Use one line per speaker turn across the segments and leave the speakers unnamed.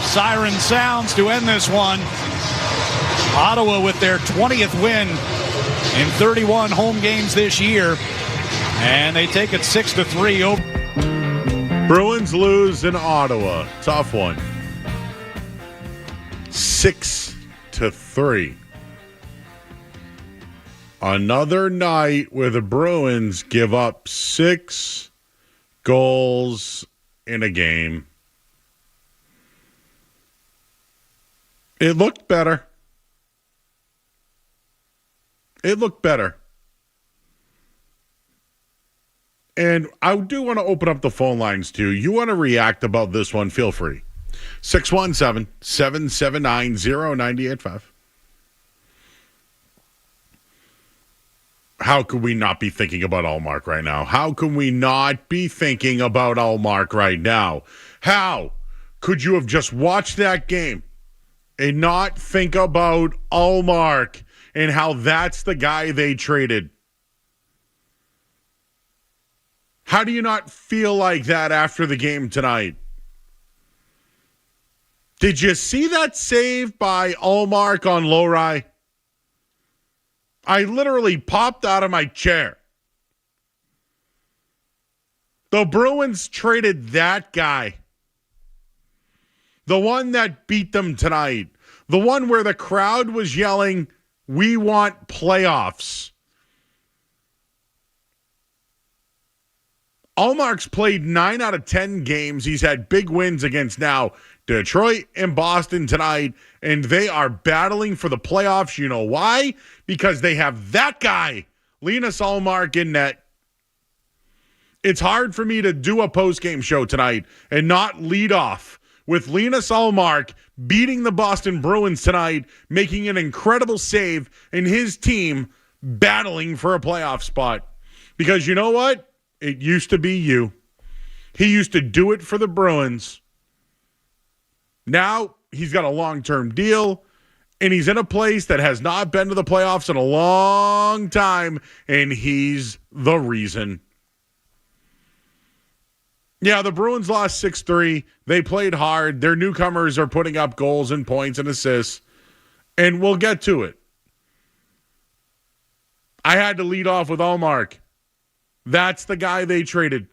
siren sounds to end this one. Ottawa with their 20th win in 31 home games this year, and they take it 6-3 over.
Bruins lose in Ottawa. Tough one. 6-3. Another night where the Bruins give up 6 goals in a game. It looked better. It looked better. And I do want to open up the phone lines too. You want to react about this one, feel free. 617-779-0985. How could we not be thinking about Allmark right now? How can we not be thinking about Allmark right now? How could you have just watched that game and not think about Allmark and how that's the guy they traded? How do you not feel like that after the game tonight? Did you see that save by Allmark on Lowry? I literally popped out of my chair. The Bruins traded that guy. The one that beat them tonight. The one where the crowd was yelling, "We want playoffs." Allmark's played 9 out of 10 games. He's had big wins against now Detroit and Boston tonight, and they are battling for the playoffs. You know why? Because they have that guy, Linus Allmark, in net. It's hard for me to do a postgame show tonight and not lead off with Linus Allmark beating the Boston Bruins tonight, making an incredible save, and his team battling for a playoff spot. Because you know what? It used to be you. He used to do it for the Bruins. Now he's got a long-term deal, and he's in a place that has not been to the playoffs in a long time, and he's the reason. Yeah, the Bruins lost 6-3. They played hard. Their newcomers are putting up goals and points and assists, and we'll get to it. I had to lead off with Allmark. That's the guy they traded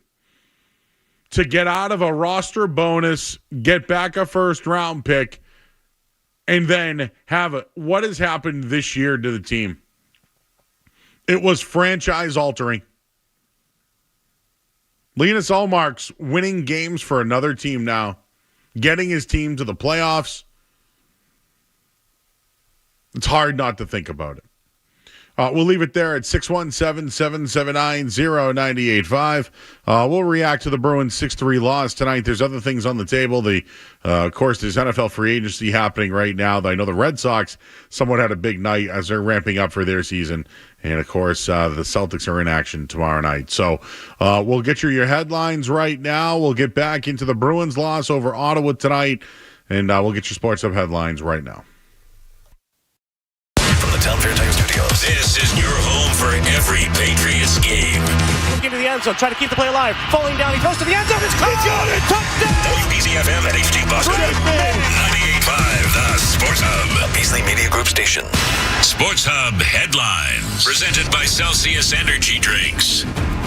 to get out of a roster bonus, get back a first-round pick, and then have what has happened this year to the team. It was franchise-altering. Linus Allmark's winning games for another team now, getting his team to the playoffs. It's hard not to think about it. We'll leave it there at 617-779-0985. We'll react to the Bruins 6-3 loss tonight. There's other things on the table. Of course, there's NFL free agency happening right now. I know the Red Sox somewhat had a big night as they're ramping up for their season. And, of course, the Celtics are in action tomorrow night. So we'll get you your headlines right now. We'll get back into the Bruins loss over Ottawa tonight. And we'll get your Sports Hub headlines right now.
Town Fair Tire Studios. This is your home for every Patriots game.
Into the end zone, trying to keep the play alive. Falling down, he goes to the end zone. It's caught. He got it. Touchdown.
WBZ-FM at HD Boston. 98.5, the Sports Hub. A Beasley Media Group station. Sports Hub headlines. Presented by Celsius Energy Drinks.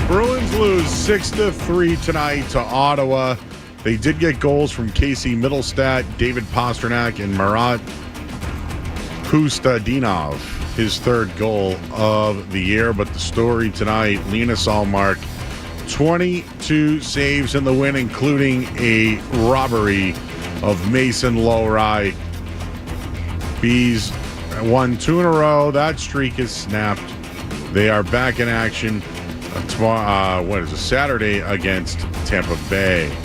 Bruins lose 6-3 tonight to Ottawa. They did get goals from Casey Middlestat, David Pastrnak, and Marat Kustadinov, his third goal of the year. But the story tonight, Linus Allmark, 22 saves in the win, including a robbery of Mason Lowry. Bees won 2 in a row. That streak is snapped. They are back in action tomorrow. Saturday against Tampa Bay.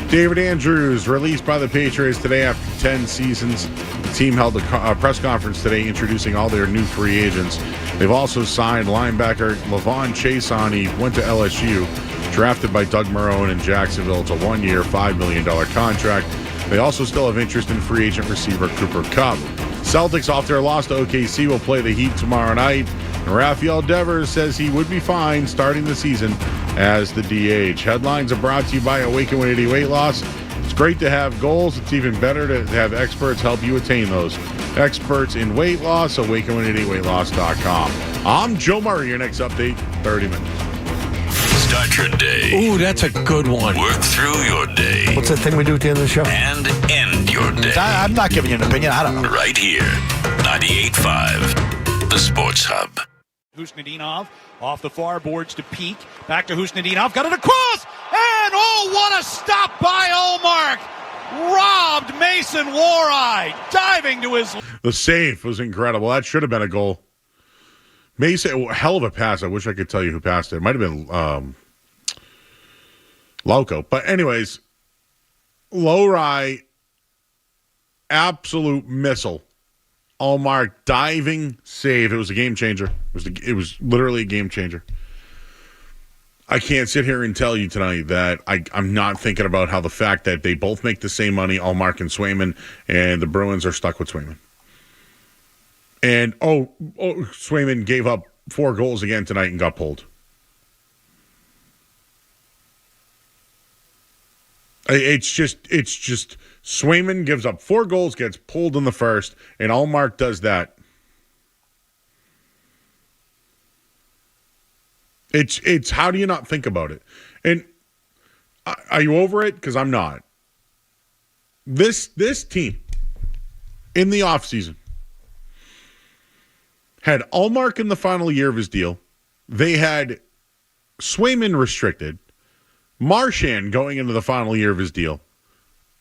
David Andrews, released by the Patriots today after 10 seasons. The team held a press conference today introducing all their new free agents. They've also signed linebacker Lavon Chason. He went to LSU, drafted by Doug Marrone in Jacksonville. It's a 1-year, $5 million contract. They also still have interest in free agent receiver Cooper Kupp. Celtics, off their loss to OKC, will play the Heat tomorrow night. And Rafael Devers says he would be fine starting the season as the DH. Headlines are brought to you by Awaken 180 Weight Loss. It's great to have goals. It's even better to have experts help you attain those. Experts in weight loss, awaken180weightloss.com. I'm Joe Murray. Your next update, 30 minutes.
Start your day.
Ooh, that's a good one.
Work through your day.
What's that thing we do at the end of the show?
And end your day.
I'm not giving you an opinion. I don't know.
Right here. 98.5. The Sports Hub.
Husnudinov off the far boards to Peak. Back to Husnudinov. Got it across. And what a stop by Ullmark. Robbed Mason Wareye. Diving to his...
The save was incredible. That should have been a goal. Mason, hell of a pass. I wish I could tell you who passed it. It might have been Loco. But anyways, Wareye, absolute missile. Ullmark diving save. It was a game changer. It was literally a game changer. I can't sit here and tell you tonight that I'm not thinking about how the fact that they both make the same money, Ullmark and Swayman, and the Bruins are stuck with Swayman. And, Swayman gave up 4 goals again tonight and got pulled. It's just Swayman gives up 4 goals, gets pulled in the first, and Ullmark does that. It's how do you not think about it? And are you over it? Because I'm not. This team in the offseason had Ullmark in the final year of his deal. They had Swayman restricted, Marchand going into the final year of his deal,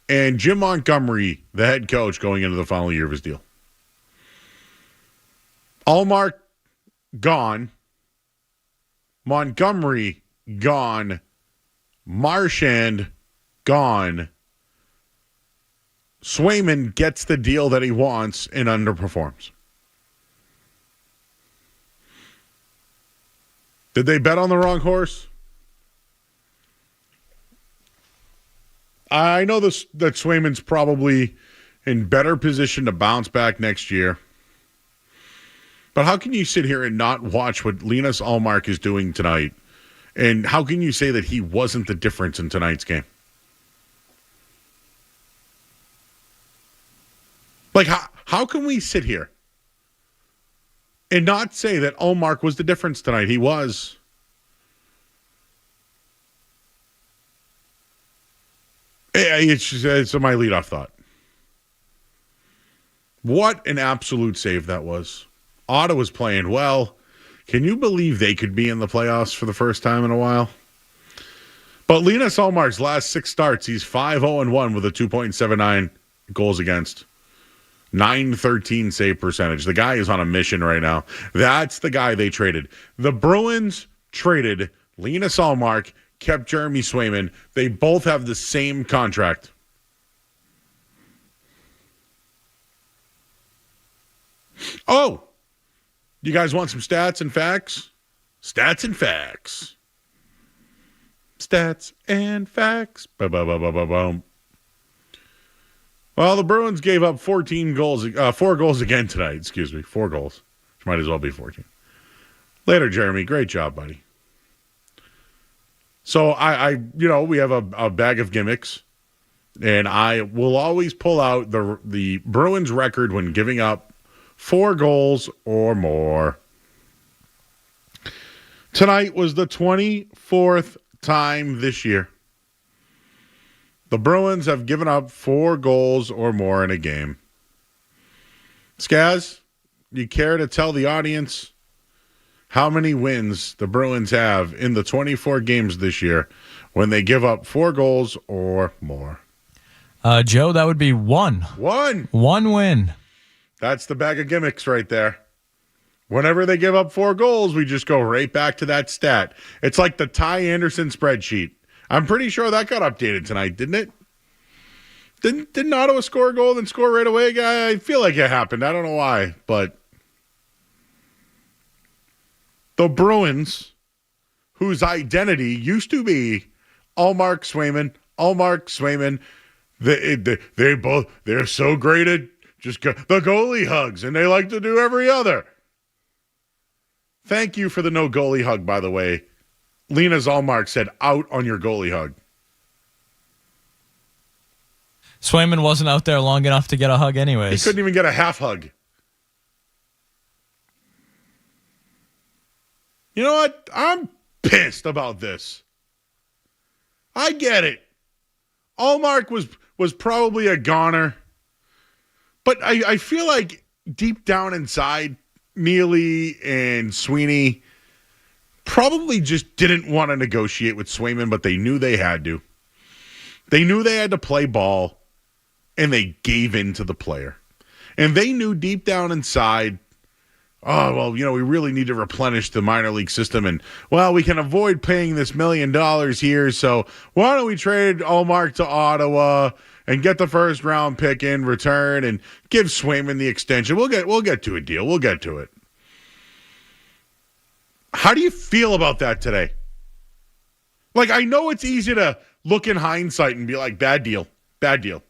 and Jim Montgomery, the head coach, going into the final year of his deal. Ullmark gone. Montgomery gone. Marchand gone. Swayman gets the deal that he wants and underperforms. Did they bet on the wrong horse? I know that Swayman's probably in better position to bounce back next year. But how can you sit here and not watch what Linus Ullmark is doing tonight? And how can you say that he wasn't the difference in tonight's game? Like, how can we sit here and not say that Ullmark was the difference tonight? He was. It's my leadoff thought. What an absolute save that was. Ottawa's playing well. Can you believe they could be in the playoffs for the first time in a while? But Linus Ullmark's last 6 starts, he's 5-0-1 with a 2.79 goals against. 913 save percentage. The guy is on a mission right now. That's the guy they traded. The Bruins traded Linus Ullmark, kept Jeremy Swayman. They both have the same contract. Oh, you guys want some stats and facts? Stats and facts. Stats and facts. Ba-ba-ba-ba-ba-boom. Well, the Bruins gave up 4 goals again tonight. Excuse me, 4 goals. Which might as well be 14. Later, Jeremy. Great job, buddy. So we have a bag of gimmicks, and I will always pull out the Bruins record when giving up 4 goals or more. Tonight was the 24th time this year the Bruins have given up 4 goals or more in a game. Skaz, you care to tell the audience how many wins the Bruins have in the 24 games this year when they give up 4 goals or more?
Joe, that would be 1.
1.
1 win.
That's the bag of gimmicks right there. Whenever they give up 4 goals, we just go right back to that stat. It's like the Ty Anderson spreadsheet. I'm pretty sure that got updated tonight, didn't it? Didn't Ottawa score a goal and score right away? I feel like it happened. I don't know why, but the Bruins, whose identity used to be Ullmark Swayman, they're so great at just the goalie hugs, and they like to do every other. Thank you for the no goalie hug, by the way. Linus Ullmark said, out on your goalie hug.
Swayman wasn't out there long enough to get a hug anyways.
He couldn't even get a half hug. You know what? I'm pissed about this. I get it. Allmark was probably a goner. But I feel like deep down inside, Neely and Sweeney probably just didn't want to negotiate with Swayman, but they knew they had to. They knew they had to play ball, and they gave in to the player. And they knew deep down inside, oh, well, we really need to replenish the minor league system. And, well, we can avoid paying this $1 million here. So why don't we trade Allmark to Ottawa and get the first round pick in return and give Swayman the extension? We'll get to a deal. We'll get to it. How do you feel about that today? Like, I know it's easy to look in hindsight and be like, bad deal. Bad deal.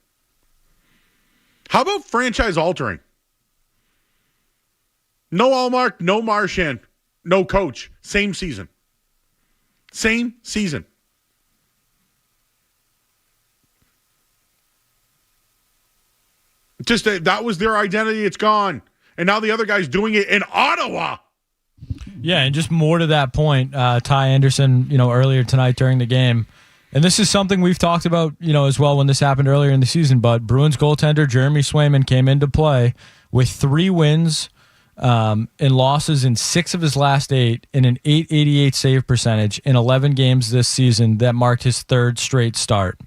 How about franchise altering? No Allmark, no Marchand, no coach. Same season. Same season. Just that was their identity. It's gone. And now the other guy's doing it in Ottawa.
Yeah, and just more to that point, Ty Anderson, earlier tonight during the game, and this is something we've talked about, as well when this happened earlier in the season, but Bruins goaltender Jeremy Swayman came into play with 3 wins and losses in 6 of his last 8 and an .888 save percentage in 11 games this season that marked his 3rd straight start.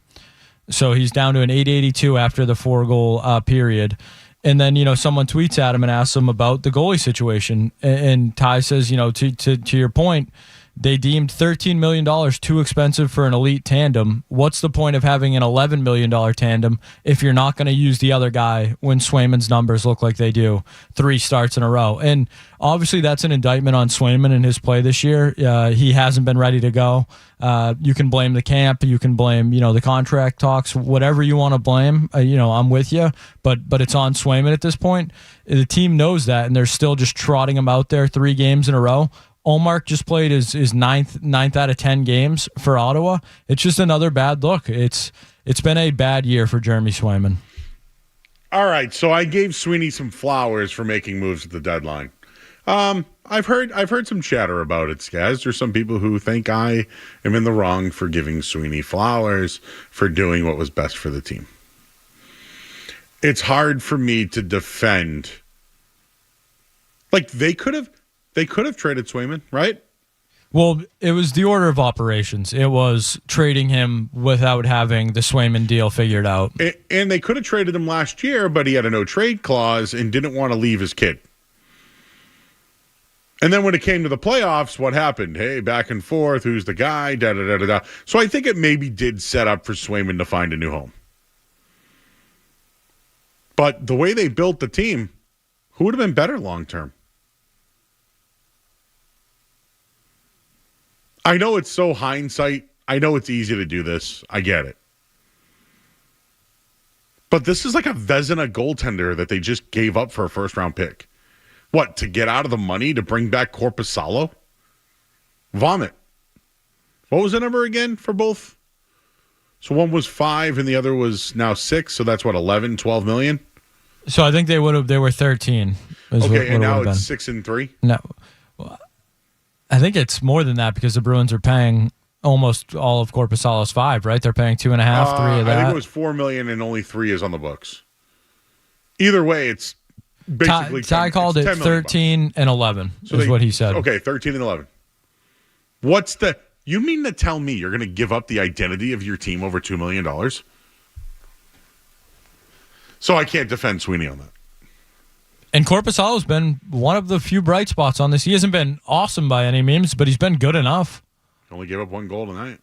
So he's down to an .882 after the 4-goal period. And then, someone tweets at him and asks him about the goalie situation. And Ty says, to your point, they deemed $13 million too expensive for an elite tandem. What's the point of having an $11 million tandem if you're not going to use the other guy when Swayman's numbers look like they do 3 starts in a row? And obviously that's an indictment on Swayman and his play this year. He hasn't been ready to go. You can blame the camp. You can blame, the contract talks, whatever you want to blame. I'm with you, but it's on Swayman at this point. The team knows that, and they're still just trotting him out there 3 games in a row. Allmark just played his ninth out of 10 games for Ottawa. It's just another bad look. It's been a bad year for Jeremy Swayman.
All right, so I gave Sweeney some flowers for making moves at the deadline. I've heard some chatter about it, Skaz. There's some people who think I am in the wrong for giving Sweeney flowers for doing what was best for the team. It's hard for me to defend. Like, they could have traded Swayman, right?
Well, it was the order of operations. It was trading him without having the Swayman deal figured out.
And they could have traded him last year, but he had a no-trade clause and didn't want to leave his kid. And then when it came to the playoffs, what happened? Hey, back and forth, who's the guy, da-da-da-da-da. So I think it maybe did set up for Swayman to find a new home. But the way they built the team, who would have been better long-term? I know it's so hindsight. I know it's easy to do this. I get it. But this is like a Vezina goaltender that they just gave up for a first-round pick. What, to get out of the money to bring back Korpisalo? Vomit. What was the number again for both? So one was 5 and the other was now 6. So that's what, 11, 12 million?
So I think they were 13.
Okay, and now it's 6 and 3?
No. I think it's more than that because the Bruins are paying almost all of Korpisalo's 5, right? They're paying 2.5, 3 of that.
I think it was $4 million and only 3 is on the books. Either way, it's basically
Ty called it 13 and 11 is what he said.
Okay, 13 and 11. What's the... You mean to tell me you're going to give up the identity of your team over $2 million? So I can't defend Sweeney on that.
And Korpisalo's been one of the few bright spots on this. He hasn't been awesome by any means, but he's been good enough.
Only gave up 1 goal tonight.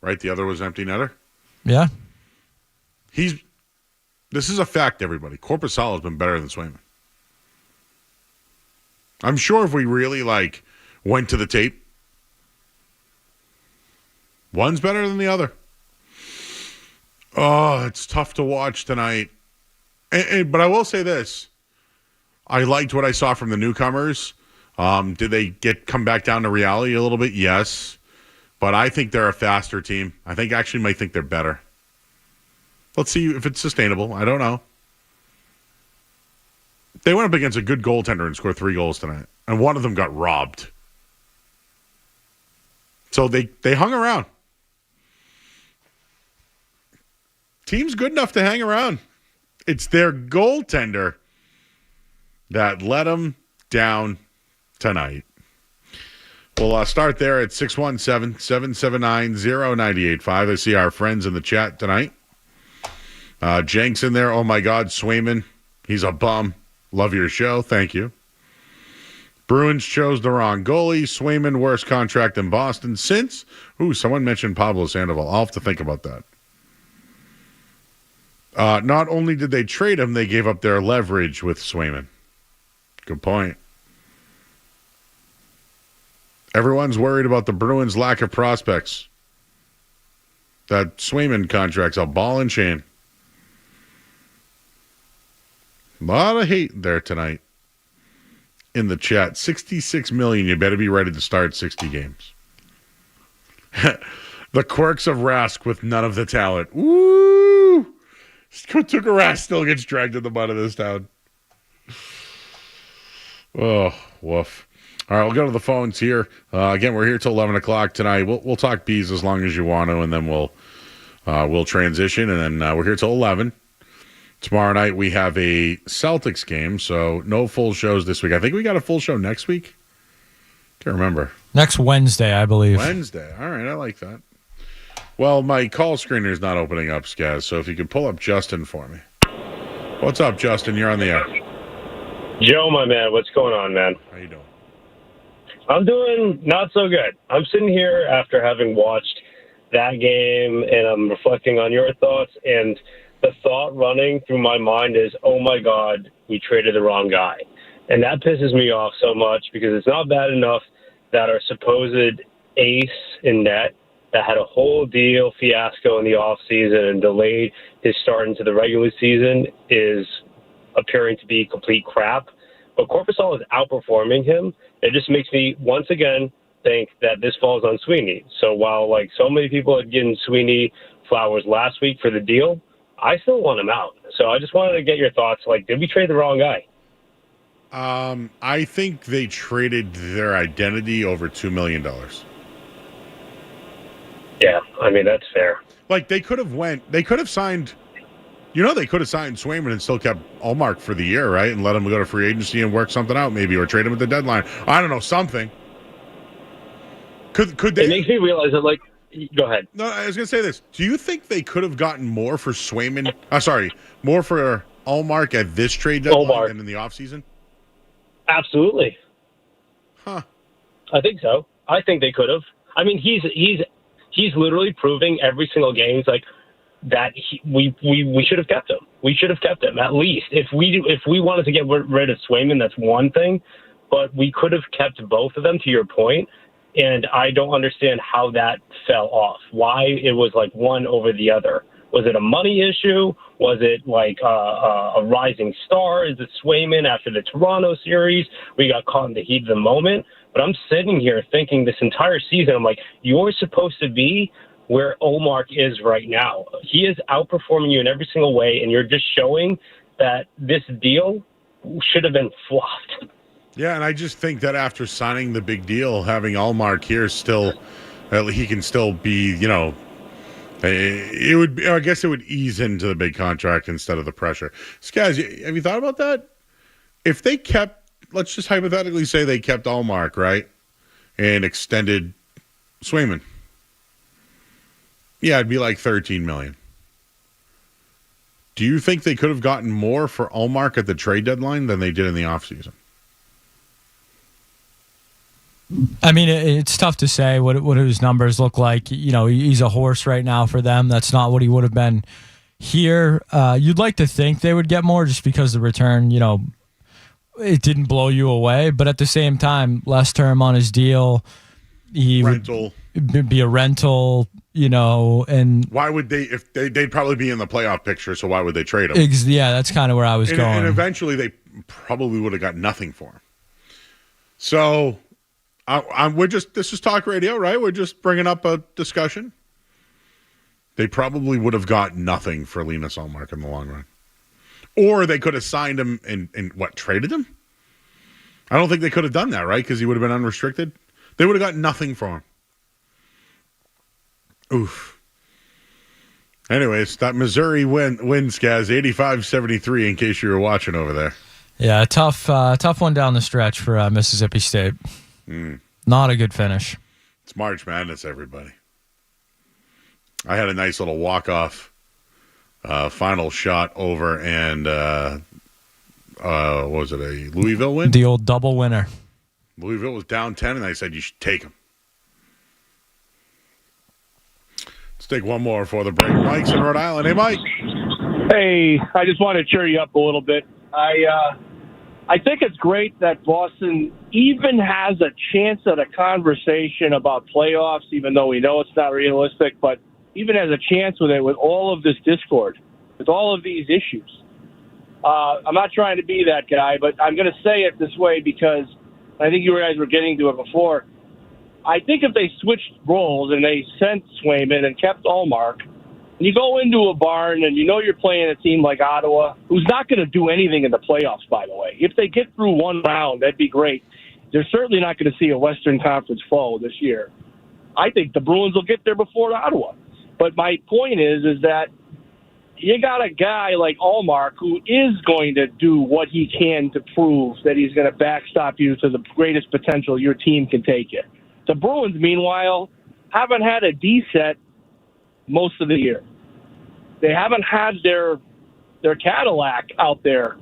Right? The other was empty netter?
Yeah.
This is a fact, everybody. Korpisalo's been better than Swayman. I'm sure if we really, went to the tape, one's better than the other. Oh, it's tough to watch tonight. But I will say this. I liked what I saw from the newcomers. Did they come back down to reality a little bit? Yes. But I think they're a faster team. I think actually might think they're better. Let's see if it's sustainable. I don't know. They went up against a good goaltender and scored 3 goals tonight, and one of them got robbed. So they hung around. Team's good enough to hang around. It's their goaltender that let them down tonight. We'll start there at 617-779-0985. I see our friends in the chat tonight. Jenks in there. Oh, my God, Swayman. He's a bum. Love your show. Thank you. Bruins chose the wrong goalie. Swayman, worst contract in Boston since. Ooh, someone mentioned Pablo Sandoval. I'll have to think about that. Not only did they trade him, they gave up their leverage with Swayman. Good point. Everyone's worried about the Bruins' lack of prospects. That Swayman contract's a ball and chain. A lot of hate there tonight in the chat. 66 million. You better be ready to start 60 games. The quirks of Rask with none of the talent. Woo! Tuukka Rask still gets dragged in the mud of this town. Oh, woof. All right, we'll go to the phones here. Again, we're here till 11 o'clock tonight. We'll talk bees as long as you want to, and then we'll transition, and then we're here till 11. Tomorrow night we have a Celtics game, so no full shows this week. I think we got a full show next week. Can't remember.
Next Wednesday, I believe.
Wednesday. All right, I like that. Well, my call screener is not opening up, Skaz, so if you could pull up Justin for me. What's up, Justin? You're on the air.
Joe, my man, what's going on, man?
How you doing?
I'm doing not so good. I'm sitting here after having watched that game, and I'm reflecting on your thoughts, and the thought running through my mind is, oh, my God, we traded the wrong guy. And that pisses me off so much because it's not bad enough that our supposed ace in net that had a whole deal fiasco in the offseason and delayed his start into the regular season is appearing to be complete crap. But Korpisalo is outperforming him. It just makes me, once again, think that this falls on Sweeney. So while, like, so many people had given Sweeney flowers last week for the deal, I still want him out. So I just wanted to get your thoughts. Like, did we trade the wrong guy?
I think they traded their identity over $2 million.
Yeah, I mean, that's fair.
Like, they could have signed, they could have signed Swayman and still kept Ullmark for the year, right? And let him go to free agency and work something out maybe, or trade him at the deadline. I don't know, something. Could they?
It makes me realize that, like, go ahead.
No, I was going to say this. Do you think they could have gotten more for Swayman? More for Ullmark at this trade deadline than in the offseason?
Absolutely.
Huh.
I think so. I think they could have. I mean, he's literally proving every single game like that we should have kept him. We should have kept him at least. If we wanted to get rid of Swayman, that's one thing, but we could have kept both of them, to your point. And I don't understand how that fell off. Why it was like one over the other. Was it a money issue? Was it like a rising star? Is it Swayman after the Toronto series? We got caught in the heat of the moment. But I'm sitting here thinking this entire season, I'm like, you're supposed to be where Ullmark is right now. He is outperforming you in every single way, and you're just showing that this deal should have been flopped.
Yeah, and I just think that after signing the big deal, having Ullmark here still, he can still be, it would. I guess it would ease into the big contract instead of the pressure. Skaz, have you thought about that? If they kept, let's just hypothetically say they kept Ullmark, right, and extended Swayman. Yeah, it'd be like $13 million. Do you think they could have gotten more for Ullmark at the trade deadline than they did in the offseason?
I mean, it's tough to say what his numbers look like. He's a horse right now for them. That's not what he would have been here. You'd like to think they would get more just because the return, it didn't blow you away. But at the same time, less term on his deal.
Rental.
Would be a rental, and
why would they, if they'd probably be in the playoff picture, so why would they trade him?
Yeah, that's kind of where I was going.
And eventually they probably would have got nothing for him. So... this is talk radio, right? We're just bringing up a discussion. they probably would have got nothing for Linus Ullmark in the long run. Or they could have signed him and traded him? I don't think they could have done that, right? Because he would have been unrestricted. They would have got nothing for him. Oof. Anyways, that Missouri wins, Skaz, 85-73, in case you were watching over there.
Yeah, tough one down the stretch for Mississippi State. Not a good finish.
It's March Madness, everybody. I had a nice little walk-off final shot over, and what was it, a Louisville win?
The old double winner.
Louisville was down 10, and I said you should take them. Let's take one more for the break. Mike's in Rhode Island. Hey, Mike.
Hey, I just want to cheer you up a little bit. I think it's great that Boston even has a chance at a conversation about playoffs, even though we know it's not realistic, but even has a chance with it, with all of this discord, with all of these issues. I'm not trying to be that guy, but I'm going to say it this way because I think you guys were getting to it before. I think if they switched roles and they sent Swayman and kept Ullmark, and you go into a barn and you know you're playing a team like Ottawa, who's not going to do anything in the playoffs, by the way. If they get through one round, that'd be great. They're certainly not going to see a Western Conference foe this year. I think the Bruins will get there before Ottawa. But my point is that you got a guy like Ullmark who is going to do what he can to prove that he's going to backstop you to the greatest potential your team can take you. The Bruins, meanwhile, haven't had a D set most of the year. They haven't had their Cadillac out there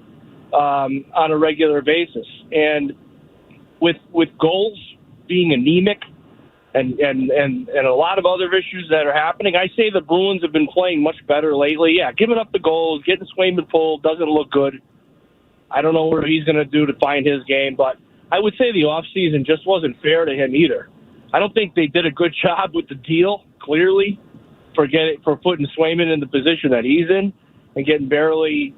on a regular basis. And with goals being anemic and a lot of other issues that are happening, I say the Bruins have been playing much better lately. Yeah, giving up the goals, getting Swayman pulled doesn't look good. I don't know what he's going to do to find his game, but I would say the offseason just wasn't fair to him either. I don't think they did a good job with the deal, clearly, for putting Swayman in the position that he's in and getting barely,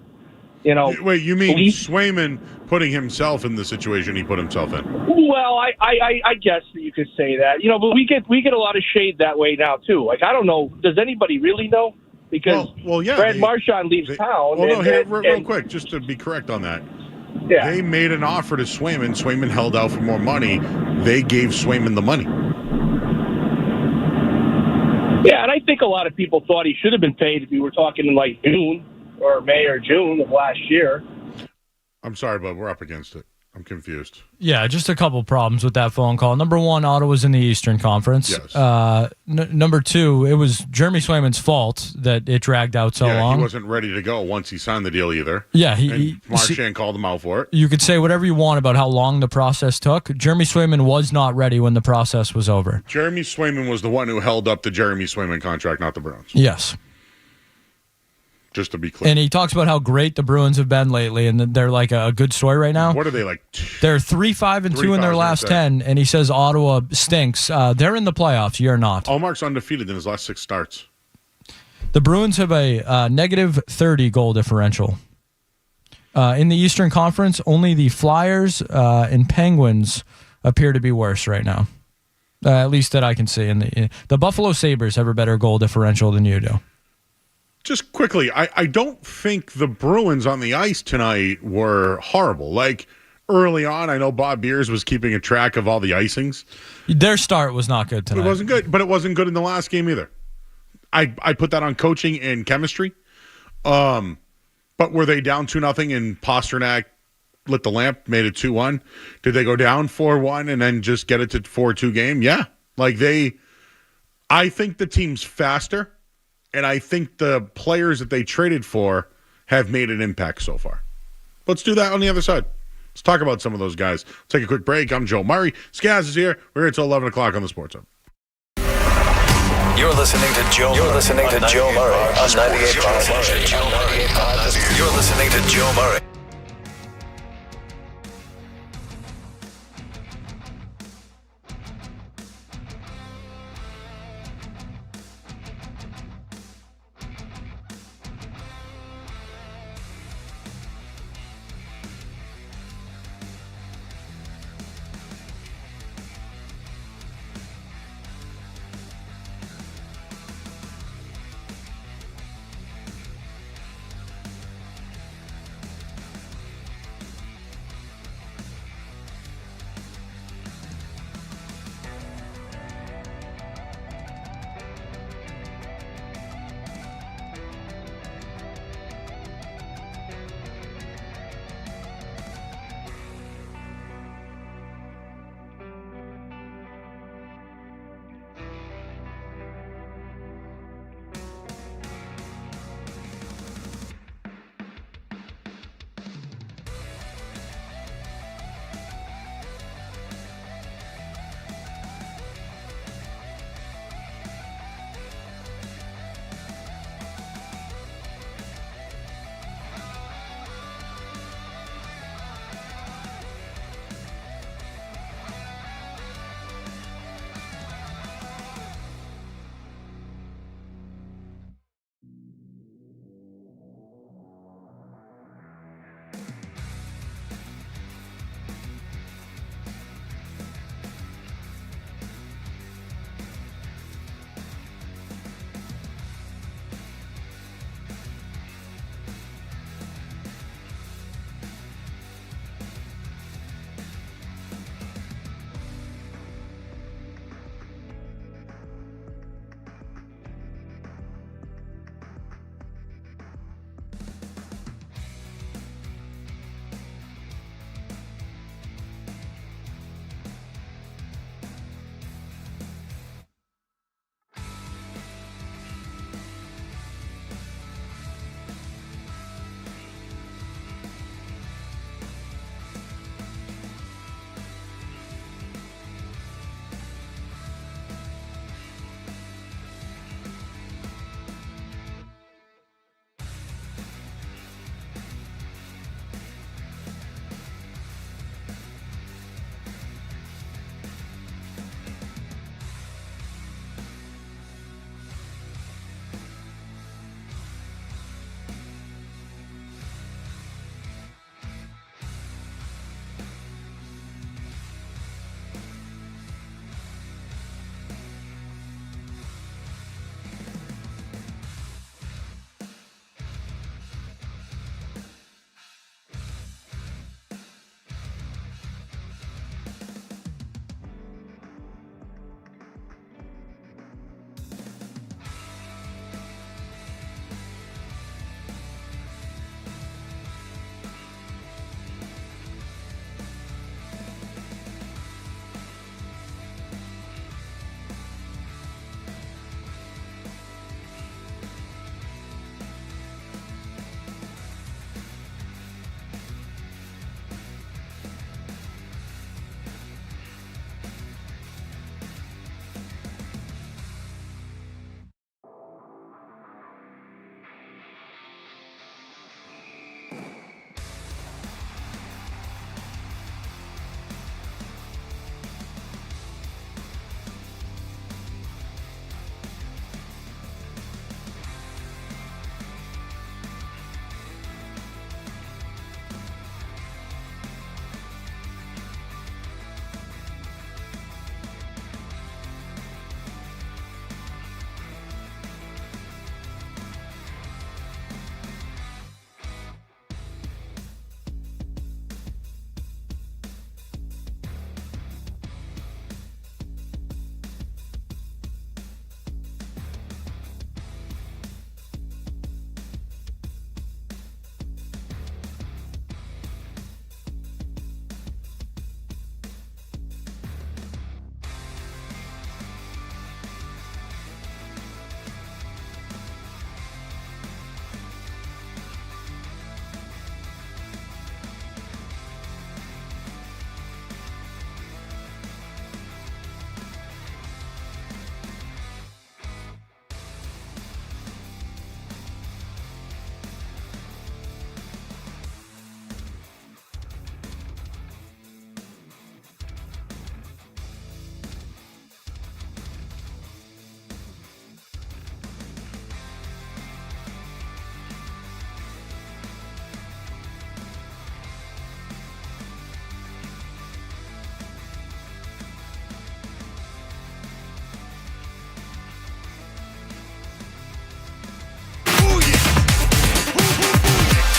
Wait, you mean Swayman putting himself in the situation he put himself in?
Well, I guess that you could say that. But we get a lot of shade that way now, too. Like, I don't know. Does anybody really know? Because Brad Marchand leaves town.
Real quick, just to be correct on that. Yeah. They made an offer to Swayman. Swayman held out for more money. They gave Swayman the money.
Yeah, and I think a lot of people thought he should have been paid if we were talking in like June or May or June of last year.
I'm sorry, bud. We're up against it. I'm confused.
Yeah, just a couple problems with that phone call. Number one, Ottawa's in the Eastern Conference.
Yes.
Number two, it was Jeremy Swayman's fault that it dragged out so long.
He wasn't ready to go once he signed the deal either.
Yeah,
Marchand called him out for it.
You could say whatever you want about how long the process took. Jeremy Swayman was not ready when the process was over.
Jeremy Swayman was the one who held up the Jeremy Swayman contract, not the Bruins.
Yes.
Just to be clear.
And he talks about how great the Bruins have been lately, and they're like a good story right now.
What are they like?
They're 3-5-2 in their last 10, and he says Ottawa stinks. They're in the playoffs. You're not.
Ullmark's undefeated in his last 6 starts.
The Bruins have a negative 30 goal differential. In the Eastern Conference, only the Flyers and Penguins appear to be worse right now. At least that I can see. The Buffalo Sabres have a better goal differential than you do.
Just quickly, I don't think the Bruins on the ice tonight were horrible. Like, early on, I know Bob Beers was keeping a track of all the icings.
Their start was not good tonight.
It wasn't good, but it wasn't good in the last game either. I put that on coaching and chemistry. But were they down 2-0 and Pasternak lit the lamp, made it 2-1? Did they go down 4-1 and then just get it to 4-2 game? Yeah. I think the team's faster. And I think the players that they traded for have made an impact so far. Let's do that on the other side. Let's talk about some of those guys. Take a quick break. I'm Joe Murray. Skaz is here. We're here until 11 o'clock on the Sports Hub.
You're listening to Joe Murray on 98.5. You're listening to Joe Murray.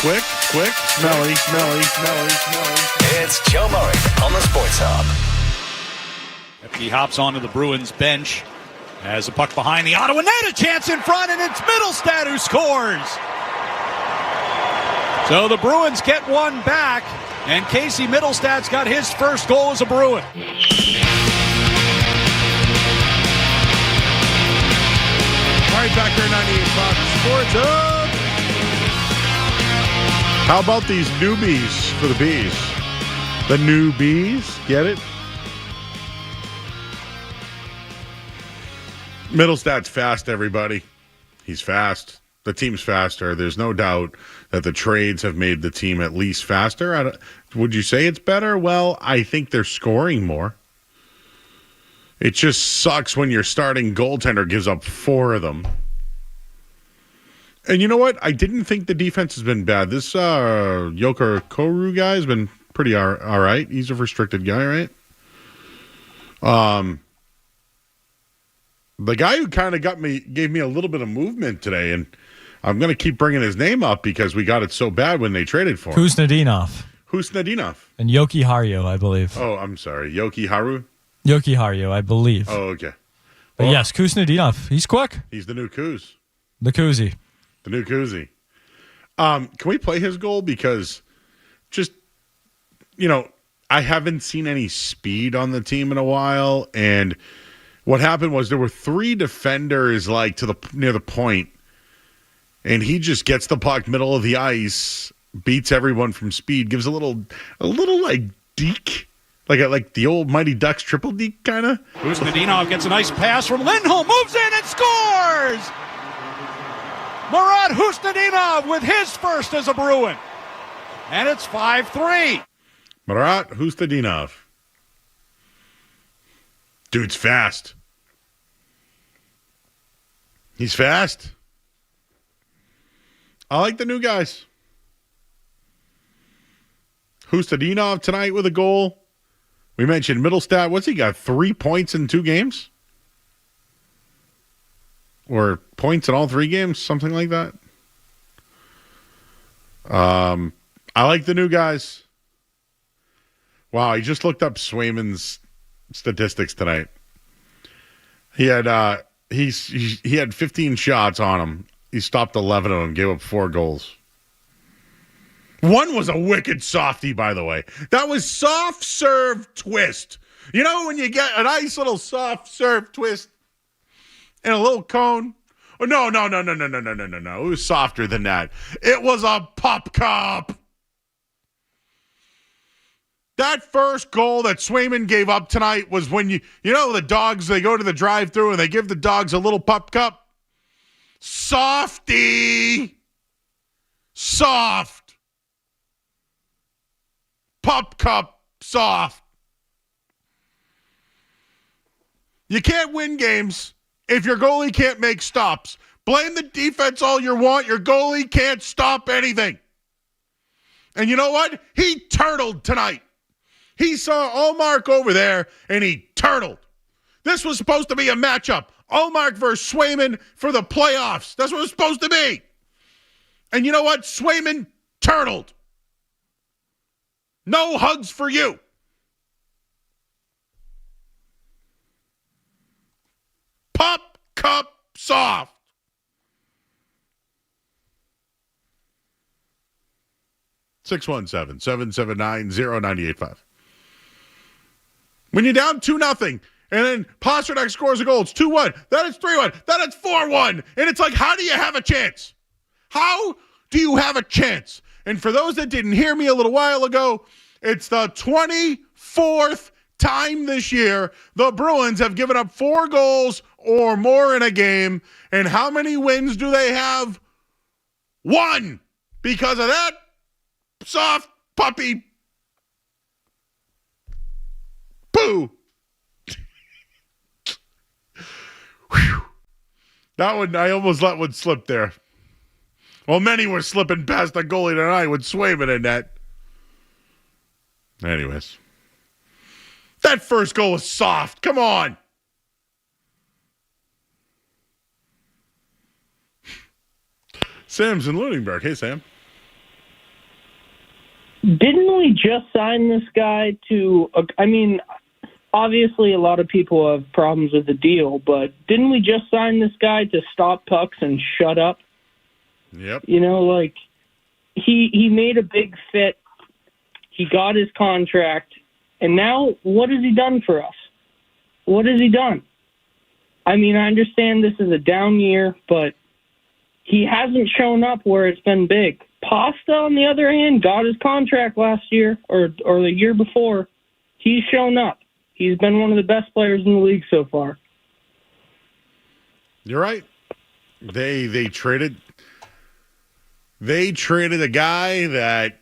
quick, smelly.
It's Joe Murray on the Sports Hub.
He hops onto the Bruins bench as a puck behind the Ottawa net, a chance in front, and it's Middlestad who scores. So the Bruins get one back, and Casey Middlestad's got his first goal as a Bruin.
All right, back here, 98 Fox Sports Hub. How about these newbies for the Bees? The newbies, get it? Middlestad's fast, everybody. He's fast. The team's faster. There's no doubt that the trades have made the team at least faster. Would you say it's better? Well, I think they're scoring more. It just sucks when your starting goaltender gives up 4 of them. And you know what? I didn't think the defense has been bad. This Joker Koru guy has been pretty all right. He's a restricted guy, right? The guy who kind of gave me a little bit of movement today, and I'm going to keep bringing his name up because we got it so bad when they traded for him. Husnadinov.
And Yoki Haru, I believe.
Oh, I'm sorry. Yoki Haru?
Yoki Haru, I believe.
Oh, okay.
But yes, Kuznetsov. He's quick.
He's the new Kuz.
The Kuzi.
The new Kuzi. Can we play his goal? Because just, I haven't seen any speed on the team in a while, and what happened was there were 3 defenders near the point, and he just gets the puck middle of the ice, beats everyone from speed, gives a little like deke, like the old Mighty Ducks triple deke kind of.
Kuznetsov gets a nice pass from Lindholm, moves in and scores. Murat Kuznetsov with his first as a Bruin, and it's 5-3.
Murat Kuznetsov. Dude's fast. He's fast. I like the new guys. Kuznetsov tonight with a goal. We mentioned Middlestad. What's he got? 3 points in 2 games? Or points in all 3 games? Something like that. I like the new guys. Wow, I just looked up Swayman's statistics tonight. He had he had 15 shots on him. He stopped 11 of them, gave up 4 goals. One was a wicked softie, by the way. That was soft serve twist. You know when you get a nice little soft serve twist in a little cone? Oh, no. It was softer than that. It was a pop cup. That first goal that Swayman gave up tonight was when the dogs, they go to the drive-thru and they give the dogs a little pup cup. Softy. Soft. Pup cup. Soft. You can't win games if your goalie can't make stops. Blame the defense all you want. Your goalie can't stop anything. And you know what? He turtled tonight. He saw Allmark over there, and he turtled. This was supposed to be a matchup. Allmark versus Swayman for the playoffs. That's what it was supposed to be. And you know what? Swayman turtled. No hugs for you. Pop, cup, soft. Six 617-779-0985. When you're down 2-0, and then Pastrnak scores a goal, it's 2-1, then it's 3-1, then it's 4-1, and it's like, how do you have a chance? How do you have a chance? And for those that didn't hear me a little while ago, it's the 24th time this year the Bruins have given up 4 goals or more in a game, and how many wins do they have? 1, because of that soft puppy poo. That one, I almost let one slip there. Well, many were slipping past the goalie tonight with Swayman in that. Anyways. That first goal was soft. Come on. Sam's in Lunenburg. Hey, Sam.
Didn't we just sign this guy to? I mean, obviously a lot of people have problems with the deal, but didn't we just sign this guy to stop pucks and shut up?
Yep.
You know, like he made a big fit. He got his contract, and now what has he done for us? What has he done? I mean, I understand this is a down year, but he hasn't shown up where it's been big. Pasta, on the other hand, got his contract last year or the year before. He's shown up. He's been one of the best players in the league so far.
You're right. They traded a guy that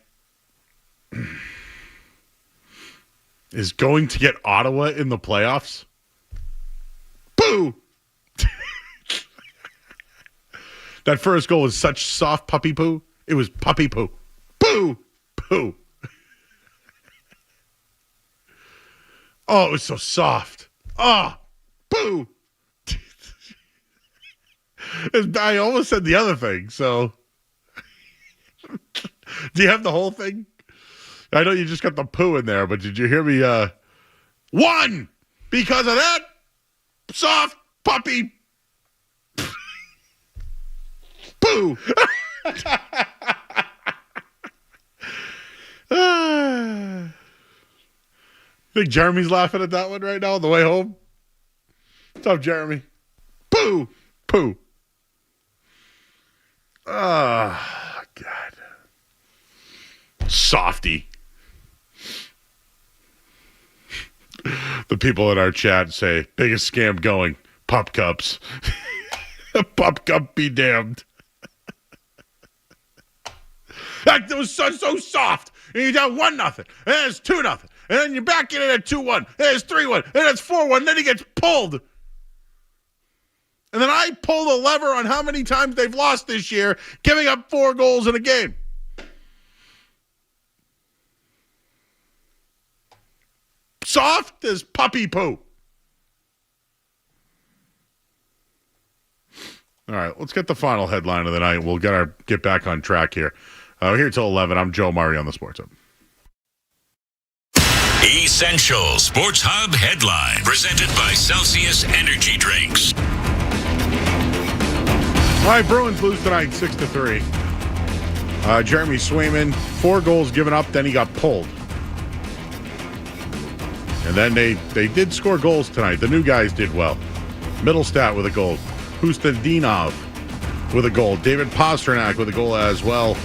is going to get Ottawa in the playoffs. Boo! That first goal was such soft puppy poo. It was puppy poo. Boo! Poo. Oh, it was so soft. Oh, boo! I almost said the other thing, so. Do you have the whole thing? I know you just got the poo in there, but did you hear me? One! Because of that soft puppy poo. Think Jeremy's laughing at that one right now on the way home? What's up, Jeremy? Poo! Poo. Oh, God. Softy. The people in our chat say, biggest scam going, pup cups. Pup cup be damned. That was so soft. And you're down 1-0. And then it's 2-0. And then you're back in it at 2-1. And it's 3-1. And then it's 4-1. And then he gets pulled. And then I pull the lever on how many times they've lost this year, giving up 4 goals in a game. Soft as puppy poo. All right, let's get the final headline of the night. We'll get back on track here. We're here till 11. I'm Joe Murray on the Sports Hub.
Essential Sports Hub headline presented by Celsius Energy Drinks.
All right, Bruins lose tonight 6-3. Jeremy Swayman, 4 goals given up, then he got pulled. And then they did score goals tonight. The new guys did well. Middlestat with a goal. Hustadinov with a goal. David Pastrnak with a goal as well.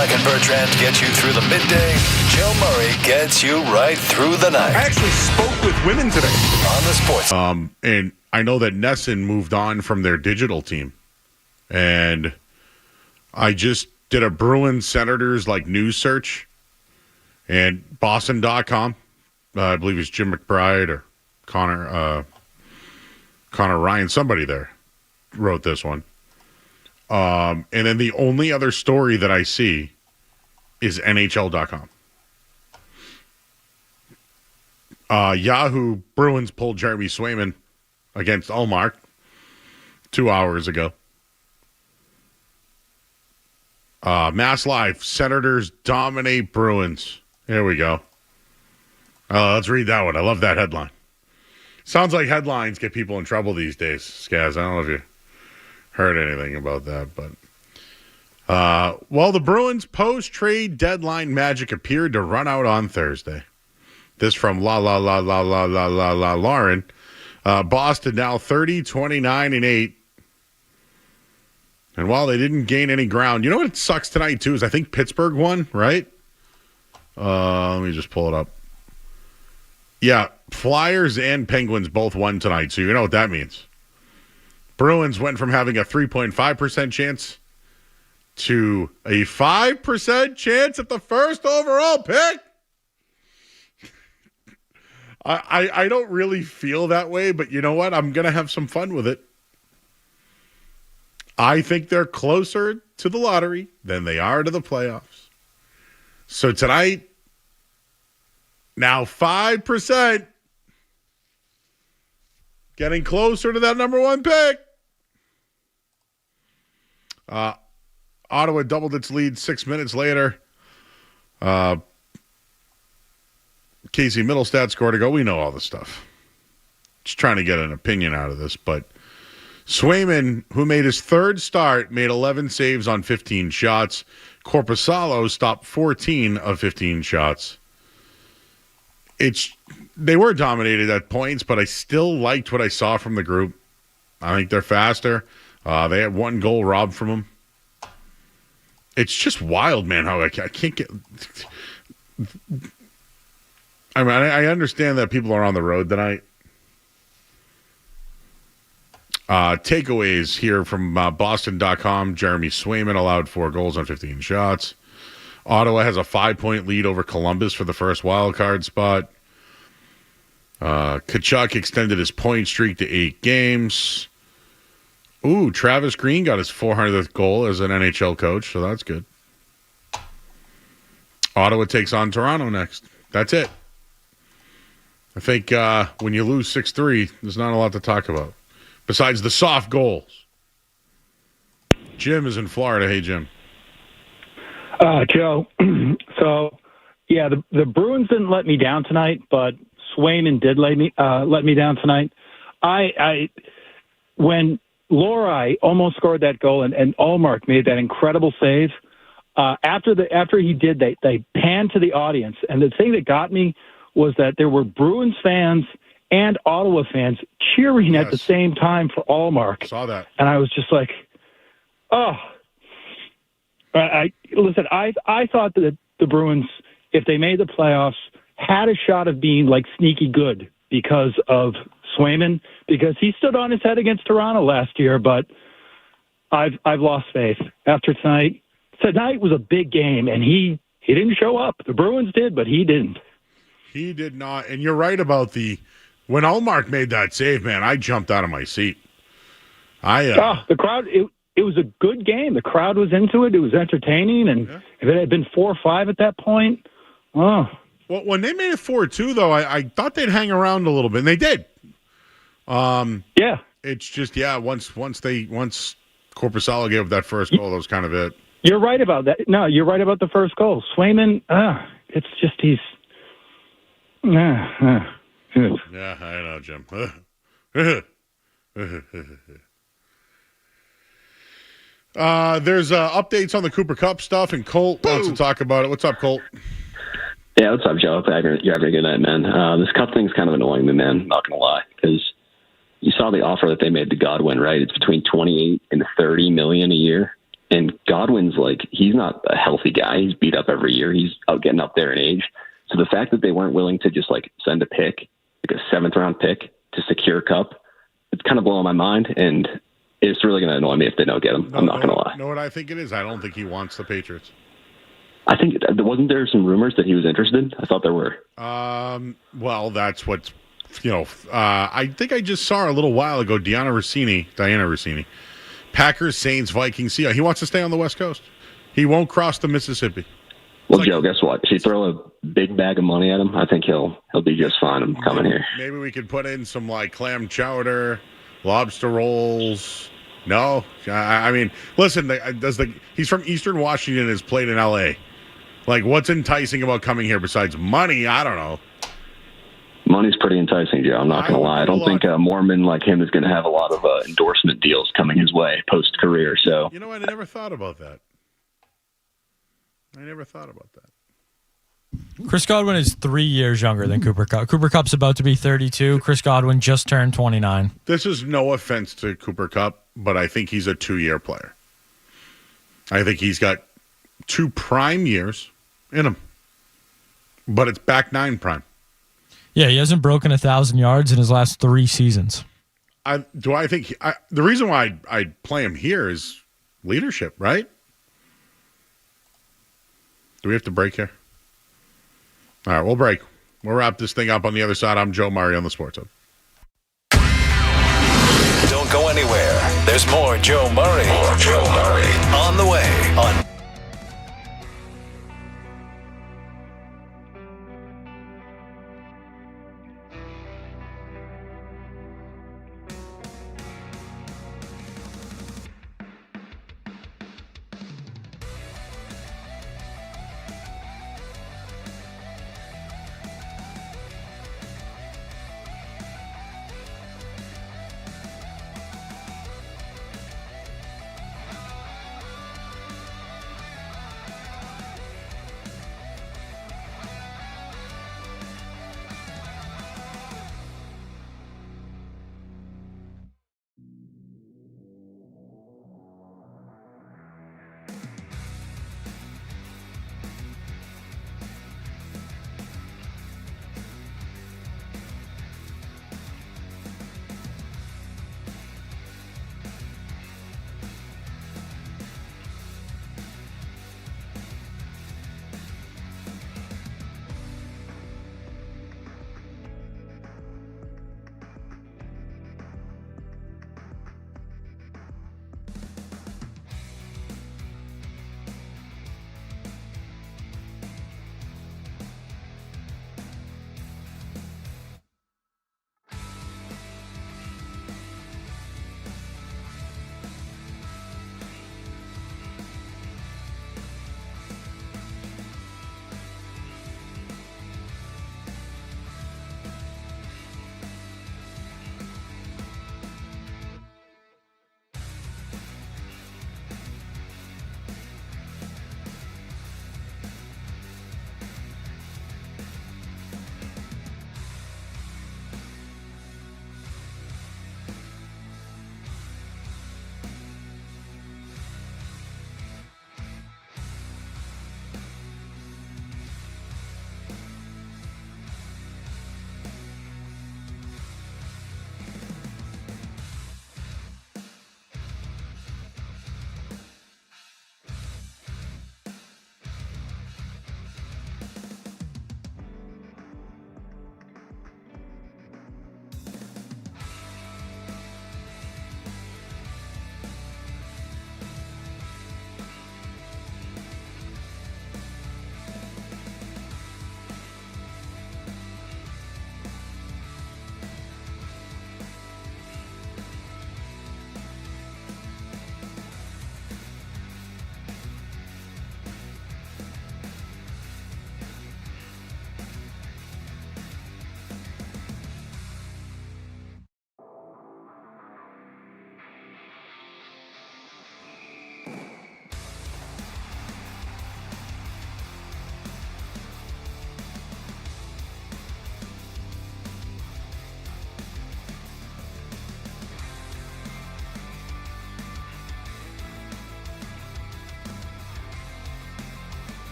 Cadillac and Bertrand get you through the midday. Joe Murray gets you right through the night.
I actually spoke with women today.
On the Sports.
And I know that Nesson moved on from their digital team. And I just did a Bruins-Senators news search. And Boston.com, I believe it's Jim McBride or Connor Ryan, somebody there wrote this one. And then the only other story that I see is NHL.com. Yahoo Bruins pulled Jeremy Swayman against Ullmark 2 hours ago. Mass Live, Senators dominate Bruins. Here we go. Let's read that one. I love that headline. Sounds like headlines get people in trouble these days, Skaz. I don't know if you heard anything about that, but the Bruins post-trade deadline magic appeared to run out on Thursday. This from Lauren. Boston now 30-29-8. And while they didn't gain any ground, you know what sucks tonight too is I think Pittsburgh won, right? Let me just pull it up. Yeah, Flyers and Penguins both won tonight, so you know what that means. Bruins went from having a 3.5% chance to a 5% chance at the first overall pick. I don't really feel that way, but you know what? I'm going to have some fun with it. I think they're closer to the lottery than they are to the playoffs. So tonight, now 5%, getting closer to that number one pick. Ottawa doubled its lead 6 minutes later. Casey Middlestat scored a goal. We know all this stuff. Just trying to get an opinion out of this, but Swayman, who made his third start, made 11 saves on 15 shots. Korpisalo stopped 14 of 15 shots. They were dominated at points, but I still liked what I saw from the group. I think they're faster. They had one goal robbed from them. It's just wild, man, how I can't get... I mean, I understand that people are on the road tonight. Takeaways here from Boston.com. Jeremy Swayman allowed 4 goals on 15 shots. Ottawa has a 5-point lead over Columbus for the first wild card spot. Tkachuk extended his point streak to 8 games. Ooh, Travis Green got his 400th goal as an NHL coach, so that's good. Ottawa takes on Toronto next. That's it. I think when you lose 6-3, there's not a lot to talk about, besides the soft goals. Jim is in Florida. Hey, Jim.
Joe, so, yeah, the Bruins didn't let me down tonight, but Swayman did let me down tonight. When Lori almost scored that goal and Ullmark made that incredible save, after he did, they panned to the audience, and the thing that got me was that there were Bruins fans and Ottawa fans cheering at the same time for Ullmark.
Saw that.
And I was just like, oh. I thought that the Bruins, if they made the playoffs, had a shot of being sneaky good because of Swayman, because he stood on his head against Toronto last year, but I've lost faith. After tonight was a big game, and he didn't show up. The Bruins did, but he didn't.
He did not. And you're right about when Ullmark made that save, man, I jumped out of my seat.
The crowd, it was a good game. The crowd was into it. It was entertaining. And if it had been 4-5 at that point, oh.
Well, when they made it 4-2, though, I thought they'd hang around a little bit, and they did.
Yeah.
It's just, once Korpisalo gave up that first goal, that was kind of it.
You're right about that. No, you're right about the first goal. Swayman, it's just he's...
Yeah, I know, Jim. There's updates on the Cooper Cup stuff, and Colt wants to talk about it. What's up, Colt?
Yeah, what's up, Joe? You're having a good night, man. This Cup thing's kind of annoying me, man. Not going to lie, because you saw the offer that they made to Godwin, right? It's between $28 and $30 million a year. And Godwin's like, he's not a healthy guy. He's beat up every year. He's getting up there in age. So the fact that they weren't willing to just like send a pick, like a 7th-round pick to secure Kupp, it's kind of blowing my mind. And it's really going to annoy me if they don't get him. I'm not going to lie.
Know what I think it is? I don't think he wants the Patriots.
I think, wasn't there some rumors that he was interested? I thought there were.
Well, that's what's, I think I just saw a little while ago, Diana Rossini, Packers, Saints, Vikings, Seahawks. He wants to stay on the West Coast. He won't cross the Mississippi.
Well, Joe, guess what? If you throw a big bag of money at him, I think he'll be just fine. I'm coming here.
Maybe we could put in some like clam chowder, lobster rolls. No, I mean, listen. He's from Eastern Washington. Has played in L.A. Like, what's enticing about coming here besides money? I don't know.
Money's pretty enticing, Joe. I'm not going to lie. I don't think a Mormon like him is going to have a lot of endorsement deals coming his way post-career. So,
you know what? I never thought about that.
Chris Godwin is 3 years younger than Cooper Kupp. Cooper Kupp's about to be 32. Chris Godwin just turned 29.
This is no offense to Cooper Kupp, but I think he's a 2-year player. I think he's got 2 prime years in him, but it's back 9 prime.
Yeah, he hasn't broken 1,000 yards in his last 3 seasons.
The reason why I'd play him here is leadership, right? Do we have to break here? All right, we'll break. We'll wrap this thing up on the other side. I'm Joe Murray on the Sports Hub.
Don't go anywhere. There's more Joe Murray. On the way on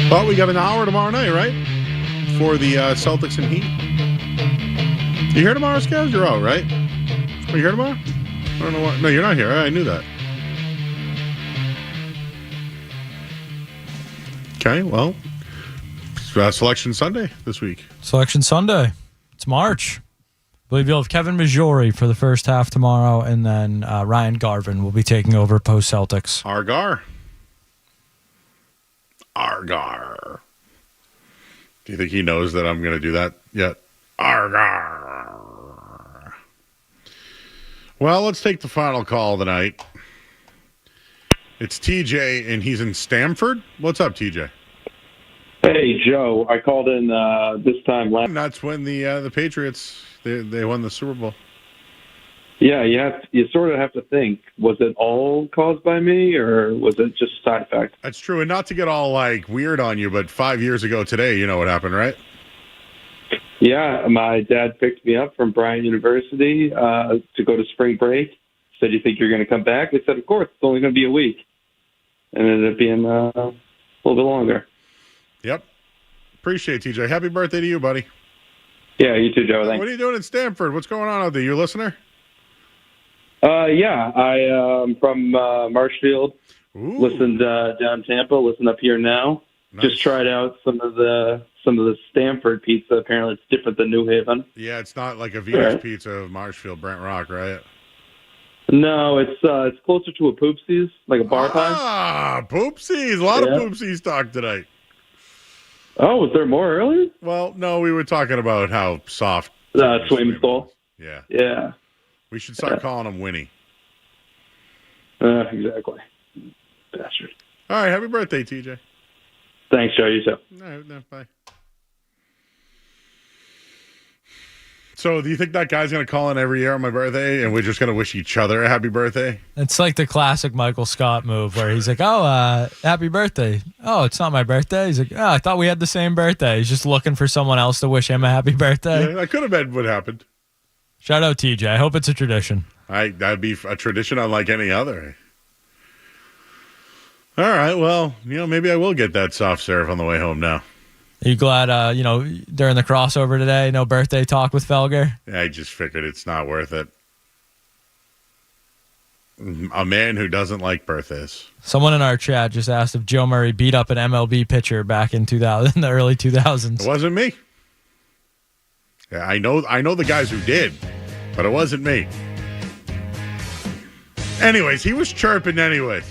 But we got an hour tomorrow night, right? For the Celtics and Heat. You here tomorrow, Scaz? You're out, right? Are you here tomorrow? I don't know what. No, you're not here. I knew that. Okay, well, Selection Sunday this week.
Selection Sunday. It's March. I believe you'll have Kevin Majori for the first half tomorrow, and then Ryan Garvin will be taking over post-Celtics.
Argar. Do you think he knows that I'm going to do that yet? Argar. Well, let's take the final call tonight. It's TJ, and he's in Stamford. What's up, TJ?
Hey, Joe. I called in this time last.
That's when the Patriots they won the Super Bowl.
Yeah, you sort of have to think: was it all caused by me, or was it just a side effect?
That's true, and not to get all like weird on you, but 5 years ago today, you know what happened, right?
Yeah, my dad picked me up from Bryant University to go to spring break. Said, "You think you're going to come back?" I said, "Of course. It's only going to be a week," and it ended up being a little bit longer.
Yep. Appreciate it, TJ. Happy birthday to you, buddy.
Yeah, you too, Joe. Thanks.
What are you doing in Stamford? What's going on out there? You a listener?
Yeah, I'm from Marshfield.
Ooh.
Listened down Tampa. Listen up here now.
Nice.
Just tried out some of the Stamford pizza. Apparently, it's different than New Haven.
Yeah, it's not like a Venus Pizza of Marshfield, Brent Rock, right?
No, it's closer to a Poopsies, like a bar pie.
Ah, Poopsies. A lot of Poopsies talk tonight.
Oh, was there more earlier?
Well, no, we were talking about how soft.
Swayman's Bowl.
Yeah.
Yeah.
We should start calling him Winnie.
Exactly. Bastard.
All right, happy birthday, TJ.
Thanks, Joe. You too.
No, bye. So, do you think that guy's going to call in every year on my birthday, and we're just going to wish each other a happy birthday?
It's like the classic Michael Scott move where he's like, "Oh, happy birthday." "Oh, it's not my birthday." He's like, "Oh, I thought we had the same birthday." He's just looking for someone else to wish him a happy birthday.
Yeah, that could have been what happened.
Shout out TJ. I hope it's a tradition.
That'd be a tradition unlike any other. All right, well, maybe I will get that soft serve on the way home now.
Are you glad, during the crossover today, no birthday talk with Felger?
Yeah, I just figured it's not worth it. A man who doesn't like birthdays.
Someone in our chat just asked if Joe Murray beat up an MLB pitcher back in the early 2000s.
It wasn't me. Yeah, I know the guys who did, but it wasn't me. Anyways, he was chirping anyways.